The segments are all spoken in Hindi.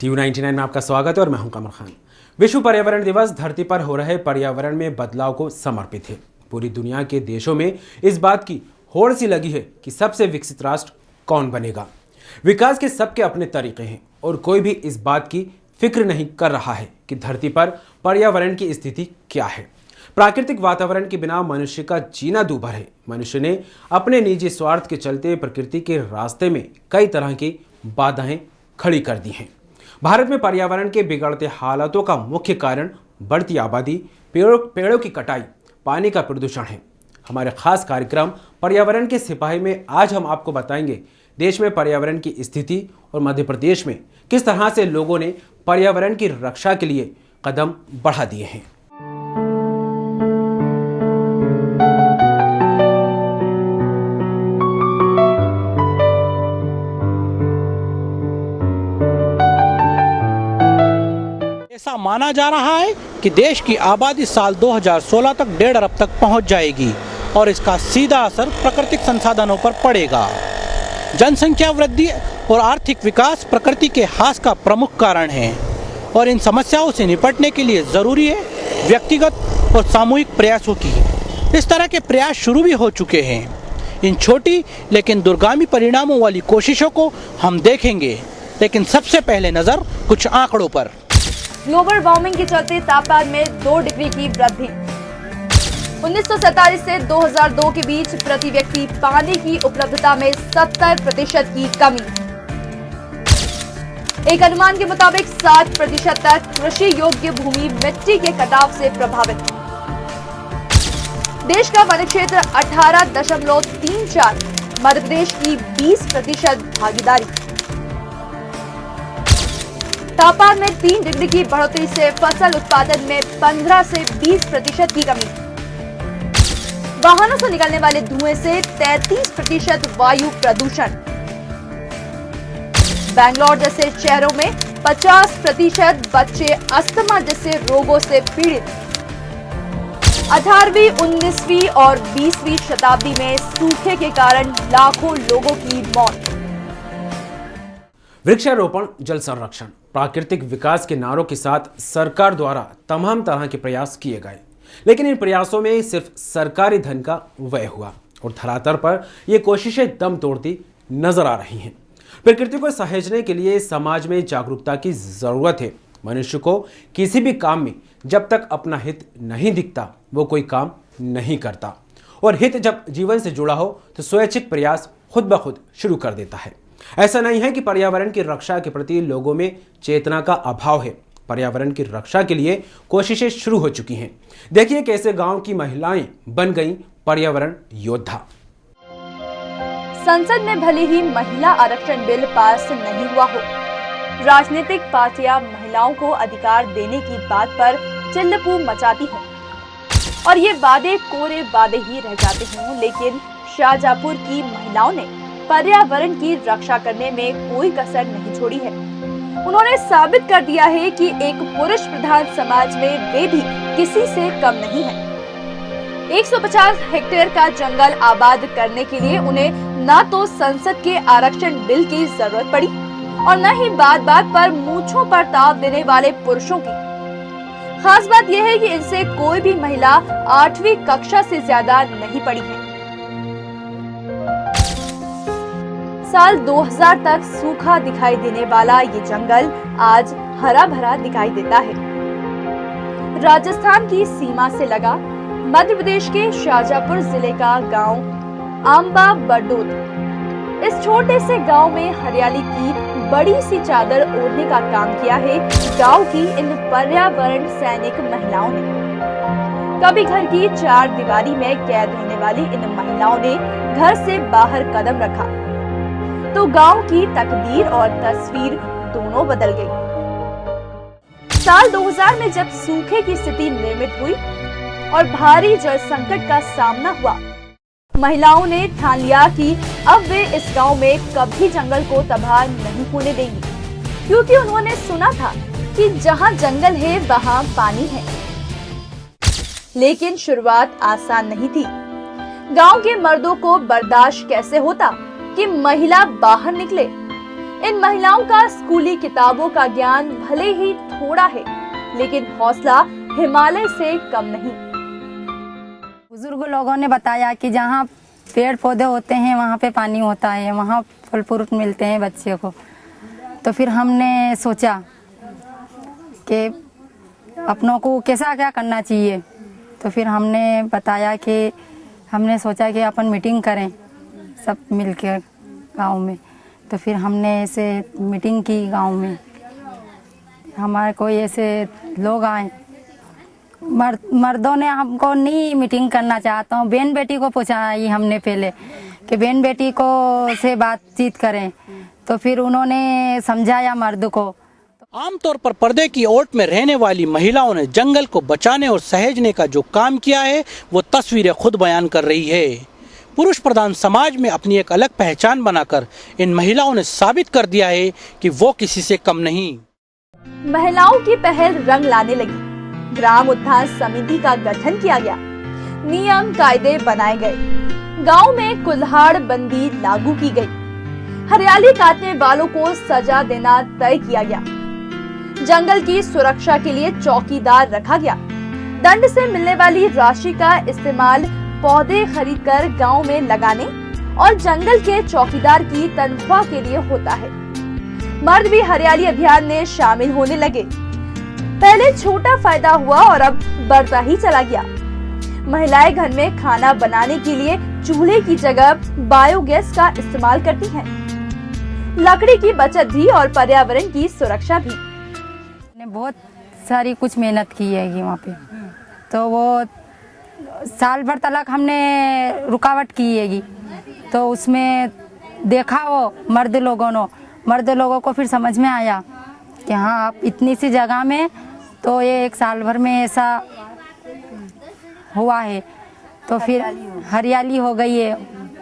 TU99 में आपका स्वागत है और मैं हूं कमर खान। विश्व पर्यावरण दिवस धरती पर हो रहे पर्यावरण में बदलाव को समर्पित है। पूरी दुनिया के देशों में इस बात की होड़ सी लगी है कि सबसे विकसित राष्ट्र कौन बनेगा। विकास के सबके अपने तरीके हैं और कोई भी इस बात की फिक्र नहीं कर रहा है कि धरती पर पर्यावरण की स्थिति क्या है। प्राकृतिक वातावरण के बिना मनुष्य का जीना दूभर है। मनुष्य ने अपने निजी स्वार्थ के चलते प्रकृति के रास्ते में कई तरह की बाधाएं खड़ी कर दी हैं। भारत में पर्यावरण के बिगड़ते हालातों का मुख्य कारण बढ़ती आबादी, पेड़ों की कटाई, पानी का प्रदूषण है। हमारे खास कार्यक्रम पर्यावरण के सिपाही में आज हम आपको बताएंगे देश में पर्यावरण की स्थिति और मध्य प्रदेश में किस तरह से लोगों ने पर्यावरण की रक्षा के लिए कदम बढ़ा दिए हैं। ऐसा माना जा रहा है कि देश की आबादी साल 2016 तक 1.5 अरब तक पहुंच जाएगी और इसका सीधा असर प्राकृतिक संसाधनों पर पड़ेगा। जनसंख्या वृद्धि और आर्थिक विकास प्रकृति के ह्रास का प्रमुख कारण है और इन समस्याओं से निपटने के लिए जरूरी है व्यक्तिगत और सामूहिक प्रयासों की। इस तरह के प्रयास शुरू भी हो चुके हैं। इन छोटी लेकिन दूरगामी परिणामों वाली कोशिशों को हम देखेंगे, लेकिन सबसे पहले नजर कुछ आंकड़ों पर। ग्लोबल वार्मिंग के चलते तापमान में 2 डिग्री की वृद्धि। 1947 से 2002 के बीच प्रति व्यक्ति पानी की उपलब्धता में 70% की कमी। एक अनुमान के मुताबिक 60% तक कृषि योग्य भूमि मिट्टी के कटाव से प्रभावित। देश का वन क्षेत्र 18.34, मध्य प्रदेश की 20% भागीदारी। तापमान में 3 डिग्री की बढ़ोतरी से फसल उत्पादन में 15 से 20% की कमी। वाहनों से निकलने वाले धुएं से 33% वायु प्रदूषण। बेंगलोर जैसे शहरों में 50% बच्चे अस्थमा जैसे रोगों से पीड़ित। 18वीं, 19वीं और 20वीं शताब्दी में सूखे के कारण लाखों लोगों की मौत। वृक्षारोपण, जल संरक्षण, प्राकृतिक विकास के नारों के साथ सरकार द्वारा तमाम तरह के प्रयास किए गए, लेकिन इन प्रयासों में सिर्फ सरकारी धन का व्यय हुआ और धरातल पर ये कोशिशें दम तोड़ती नजर आ रही हैं। प्रकृति को सहेजने के लिए समाज में जागरूकता की जरूरत है। मनुष्य को किसी भी काम में जब तक अपना हित नहीं दिखता वो कोई काम नहीं करता, और हित जब जीवन से जुड़ा हो तो स्वैच्छिक प्रयास खुद ब खुद शुरू कर देता है। ऐसा नहीं है कि पर्यावरण की रक्षा के प्रति लोगों में चेतना का अभाव है। पर्यावरण की रक्षा के लिए कोशिशें शुरू हो चुकी हैं। देखिए कैसे गांव की महिलाएं बन गईं पर्यावरण योद्धा। संसद में भले ही महिला आरक्षण बिल पास नहीं हुआ हो, राजनीतिक पार्टियां महिलाओं को अधिकार देने की बात पर चिल्लपू मचाती हों और ये वादे कोरे वादे ही रह जाते हों, लेकिन शाहजहांपुर की महिलाओं ने पर्यावरण की रक्षा करने में कोई कसर नहीं छोड़ी है। उन्होंने साबित कर दिया है कि एक पुरुष प्रधान समाज में वे भी किसी से कम नहीं है। 150 हेक्टेयर का जंगल आबाद करने के लिए उन्हें न तो संसद के आरक्षण बिल की जरूरत पड़ी और न ही बात बात पर मूंछों पर ताव देने वाले पुरुषों की। खास बात यह है कि इनसे कोई भी महिला 8वीं कक्षा से ज्यादा नहीं पढ़ी है। साल 2000 तक सूखा दिखाई देने वाला ये जंगल आज हरा भरा दिखाई देता है। राजस्थान की सीमा से लगा मध्य प्रदेश के शाहजहांपुर जिले का गांव आंबा बरदोद। इस छोटे से गांव में हरियाली की बड़ी सी चादर ओढ़ने का काम किया है गांव की इन पर्यावरण सैनिक महिलाओं ने। कभी घर की 4 दीवारी में कैद होने वाली इन महिलाओं ने घर से बाहर कदम रखा तो गांव की तकदीर और तस्वीर दोनों बदल गई। साल 2000 में जब सूखे की स्थिति निर्मित हुई और भारी जल संकट का सामना हुआ, महिलाओं ने ठान लिया कि अब वे इस गांव में कभी जंगल को तबाह नहीं होने देंगी, क्योंकि उन्होंने सुना था कि जहां जंगल है वहां पानी है। लेकिन शुरुआत आसान नहीं थी। गांव के मर्दों को बर्दाश्त कैसे होता कि महिला बाहर निकले। इन महिलाओं का स्कूली किताबों का ज्ञान भले ही थोड़ा है, लेकिन हौसला हिमालय से कम नहीं। बुजुर्ग लोगों ने बताया कि जहाँ पेड़ पौधे होते हैं वहाँ पे पानी होता है, वहाँ फल फ्रूट मिलते हैं बच्चे को। तो फिर हमने सोचा कि अपनों को कैसा क्या करना चाहिए। तो फिर हमने सोचा कि अपन मीटिंग करें सब मिलकर गांव में। तो फिर हमने ऐसे मीटिंग की गांव में। हमारे कोई ऐसे लोग आए, मर्दों ने हमको नहीं मीटिंग करना चाहता हूँ, बहन बेटी को पूछा हमने पहले कि बहन बेटी को से बातचीत करें। तो फिर उन्होंने समझाया मर्द को। आमतौर पर पर्दे की ओट में रहने वाली महिलाओं ने जंगल को बचाने और सहेजने का जो काम किया है वो तस्वीरें खुद बयान कर रही है। पुरुष प्रधान समाज में अपनी एक अलग पहचान बनाकर इन महिलाओं ने साबित कर दिया है कि वो किसी से कम नहीं। महिलाओं की पहल रंग लाने लगी। ग्राम उत्थान समिति का गठन किया गया, नियम कायदे बनाए गए, गांव में कुल्हाड़ बंदी लागू की गई, हरियाली काटने वालों को सजा देना तय किया गया, जंगल की सुरक्षा के लिए चौकीदार रखा गया। दंड से मिलने वाली राशि का इस्तेमाल पौधे खरीदकर गांव में लगाने और जंगल के चौकीदार की तनख्वाह के लिए होता है। मर्द भी हरियाली अभियान में शामिल होने लगे। पहले छोटा फायदा हुआ और अब बढ़ता ही चला गया। महिलाएं घर में खाना बनाने के लिए चूल्हे की जगह बायोगैस का इस्तेमाल करती हैं। लकड़ी की बचत भी और पर्यावरण की सुरक्षा भी। बहुत सारी कुछ मेहनत की है वहाँ पे। तो वो साल भर तक हमने रुकावट की है। तो उसमें देखा वो मर्द लोगों को फिर समझ में आया कि हाँ आप इतनी सी जगह में तो ये एक साल भर में ऐसा हुआ है। तो फिर हरियाली हो गई है,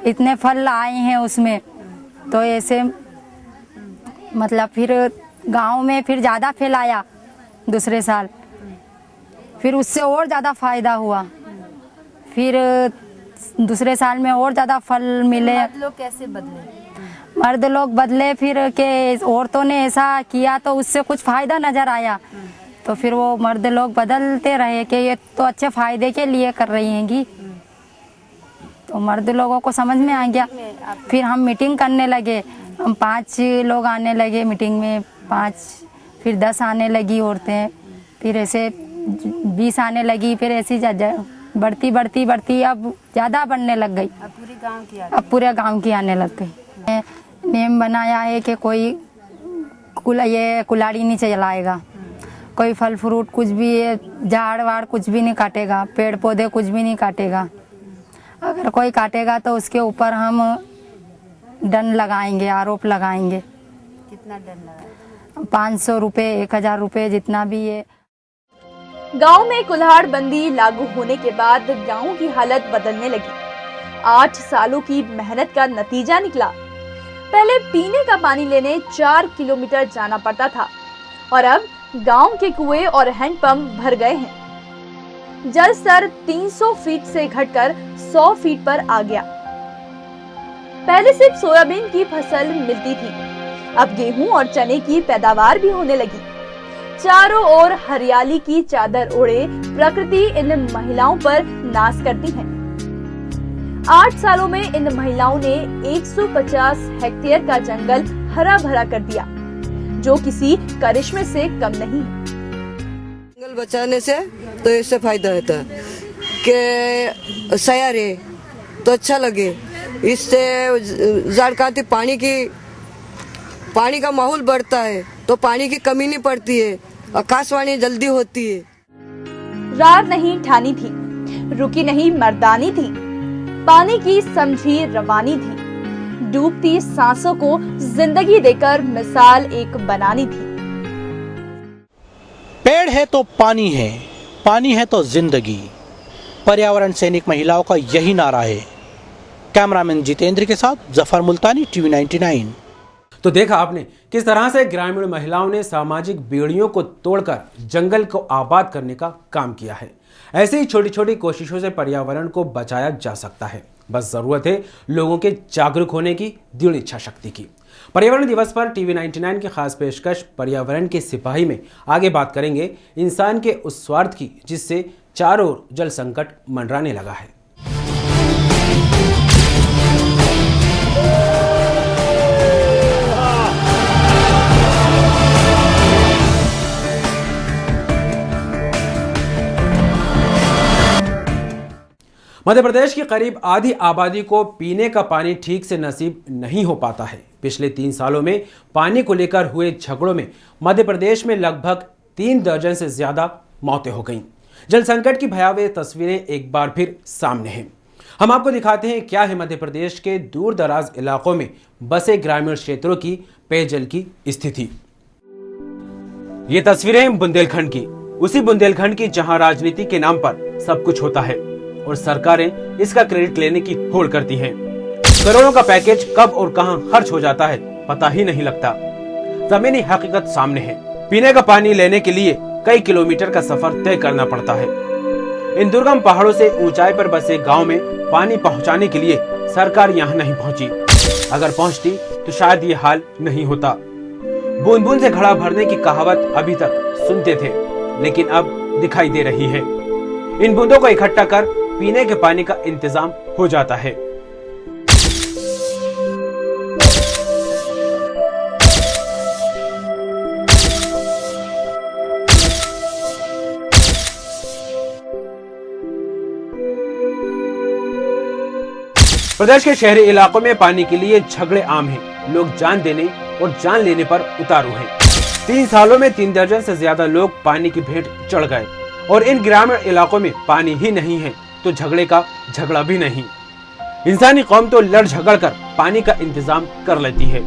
इतने फल आए हैं उसमें। तो ऐसे मतलब फिर गांव में फिर ज़्यादा फैलाया दूसरे साल, फिर उससे और ज़्यादा फायदा हुआ। फिर दूसरे साल में और ज़्यादा फल मिले। मर्द लोग कैसे बदले? मर्द लोग बदले फिर के औरतों ने ऐसा किया तो उससे कुछ फायदा नजर आया। तो फिर वो मर्द लोग बदलते रहे कि ये तो अच्छे फायदे के लिए कर रही हैंगी। तो मर्द लोगों को समझ में आ गया। फिर हम मीटिंग करने लगे। हम 5 लोग आने लगे मीटिंग में, 5 फिर 10 आने लगी औरतें, फिर ऐसे 20 आने लगी, फिर ऐसी बढ़ती अब ज़्यादा बढ़ने लग गई। अब पूरे गांव की आने लग गई। नियम बनाया है कि कोई ये कुल्हाड़ी नहीं चलाएगा, कोई फल फ्रूट कुछ भी झाड़ वाड़ कुछ भी नहीं काटेगा, पेड़ पौधे कुछ भी नहीं काटेगा। अगर कोई काटेगा तो उसके ऊपर हम दंड लगाएंगे, आरोप लगाएंगे। कितना दंड लगाएंगे? 500 रुपये, 1000 रुपये, जितना भी है। गांव में कुल्हाड़ बंदी लागू होने के बाद गांव की हालत बदलने लगी। 8 सालों की मेहनत का नतीजा निकला। पहले पीने का पानी लेने 4 किलोमीटर जाना पड़ता था और अब गांव के कुएं और हैंडपंप भर गए हैं। जल स्तर 300 फीट से घटकर 100 फीट पर आ गया। पहले सिर्फ सोयाबीन की फसल मिलती थी, अब गेहूं और चने की पैदावार भी होने लगी। चारों ओर हरियाली की चादर ओढ़े प्रकृति इन महिलाओं पर नाज करती है। 8 सालों में इन महिलाओं ने 150 हेक्टेयर का जंगल हरा भरा कर दिया, जो किसी करिश्मे से कम नहीं। जंगल बचाने से तो इससे फायदा होता है कि सयार है तो अच्छा लगे। इससे झाड़ काटते पानी का माहौल बढ़ता है तो पानी की कमी नहीं पड़ती है, आकाशवाणी जल्दी होती है। रार नहीं ठानी थी, रुकी नहीं मर्दानी थी, पानी की समझी रवानी थी, डूबती सांसों को जिंदगी देकर मिसाल एक बनानी थी। पेड़ है तो पानी है, पानी है तो जिंदगी। पर्यावरण सैनिक महिलाओं का यही नारा है। कैमरामैन जितेंद्र के साथ जफर मुल्तानी, टीवी 99। तो देखा आपने किस तरह से ग्रामीण महिलाओं ने सामाजिक बेड़ियों को तोड़कर जंगल को आबाद करने का काम किया है। ऐसे ही छोटी छोटी कोशिशों से पर्यावरण को बचाया जा सकता है। बस जरूरत है लोगों के जागरूक होने की, दृढ़ इच्छा शक्ति की। पर्यावरण दिवस पर टीवी 99 की खास पेशकश पर्यावरण के सिपाही में आगे बात करेंगे इंसान के उस स्वार्थ की जिससे चारों ओर जल संकट मंडराने लगा है। मध्य प्रदेश की करीब आधी आबादी को पीने का पानी ठीक से नसीब नहीं हो पाता है। पिछले 3 सालों में पानी को लेकर हुए झगड़ों में मध्य प्रदेश में लगभग 3 दर्जन से ज्यादा मौतें हो गईं। जल संकट की भयावह तस्वीरें एक बार फिर सामने हैं। हम आपको दिखाते हैं क्या है मध्य प्रदेश के दूर दराज इलाकों में बसे ग्रामीण क्षेत्रों की पेयजल की स्थिति। ये तस्वीरें बुंदेलखंड की, उसी बुंदेलखंड की जहां राजनीति के नाम पर सब कुछ होता है और सरकारें इसका क्रेडिट लेने की होड़ करती हैं। करोड़ों का पैकेज कब और कहां खर्च हो जाता है पता ही नहीं लगता। जमीनी हकीकत सामने है। पीने का पानी लेने के लिए कई किलोमीटर का सफर तय करना पड़ता है। इन दुर्गम पहाड़ों से ऊंचाई पर बसे गांव में पानी पहुंचाने के लिए सरकार यहां नहीं पहुंची। अगर पहुंचती तो शायद ये हाल नहीं होता। बूंद बूंद से घड़ा भरने की कहावत अभी तक सुनते थे, लेकिन अब दिखाई दे रही है। इन बूंदों को इकट्ठा कर पीने के पानी का इंतजाम हो जाता है। प्रदेश के शहरी इलाकों में पानी के लिए झगड़े आम हैं। लोग जान देने और जान लेने पर उतारू हैं। 3 सालों में 3 दर्जन से ज्यादा लोग पानी की भेंट चढ़ गए और इन ग्रामीण इलाकों में पानी ही नहीं है तो झगड़े का झगड़ा भी नहीं। इंसानी कौम तो लड़ झगड़ कर पानी का इंतजाम कर लेती है,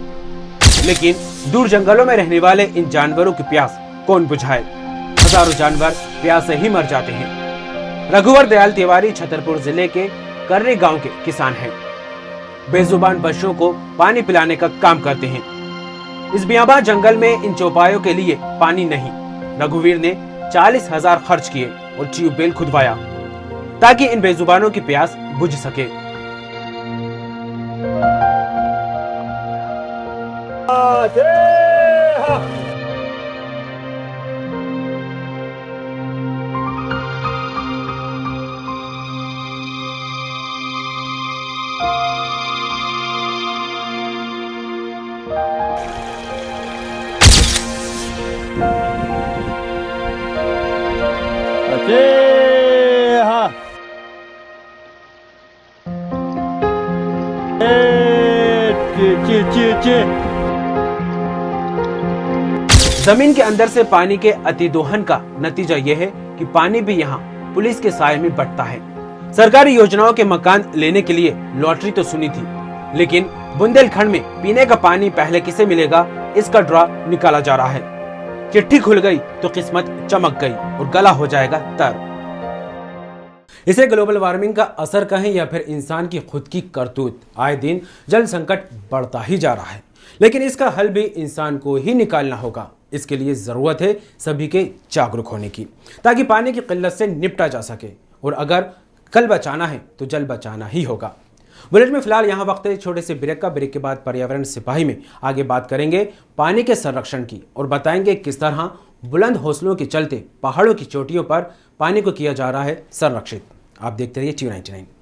लेकिन दूर जंगलों में रहने वाले इन जानवरों की प्यास कौन बुझाए। हजारों जानवर प्यास से ही मर जाते हैं। रघुवर दयाल तिवारी छतरपुर जिले के कर्री गांव के किसान हैं। बेजुबान पशुओं को पानी पिलाने का काम करते हैं। इस बियाबान जंगल में इन चौपायों के लिए पानी नहीं। रघुवीर ने 40,000 खर्च किए और ट्यूबवेल खुदवाया ताकि इन बेजुबानों की प्यास बुझ सके। जमीन के अंदर से पानी के अतिदोहन का नतीजा यह है कि पानी भी यहाँ पुलिस के साये में बढ़ता है। सरकारी योजनाओं के मकान लेने के लिए लॉटरी तो सुनी थी, लेकिन बुंदेलखंड में पीने का पानी पहले किसे मिलेगा इसका ड्रा निकाला जा रहा है। चिट्ठी खुल गई तो किस्मत चमक गई और गला हो जाएगा तर। इसे ग्लोबल वार्मिंग का असर कहें या फिर इंसान की खुद की करतूत, आए दिन जल संकट बढ़ता ही जा रहा है, लेकिन इसका हल भी इंसान को ही निकालना होगा। इसके लिए जरूरत है सभी के जागरूक होने की, ताकि पानी की किल्लत से निपटा जा सके। और अगर कल बचाना है तो जल बचाना ही होगा। बुलेट में फिलहाल यहाँ वक्त है छोटे से ब्रेक का। ब्रेक के बाद पर्यावरण सिपाही में आगे बात करेंगे पानी के संरक्षण की और बताएंगे किस तरह बुलंद हौसलों के चलते पहाड़ों की चोटियों पर पानी को किया जा रहा है संरक्षित। आप देखते रहिए टीवी 99।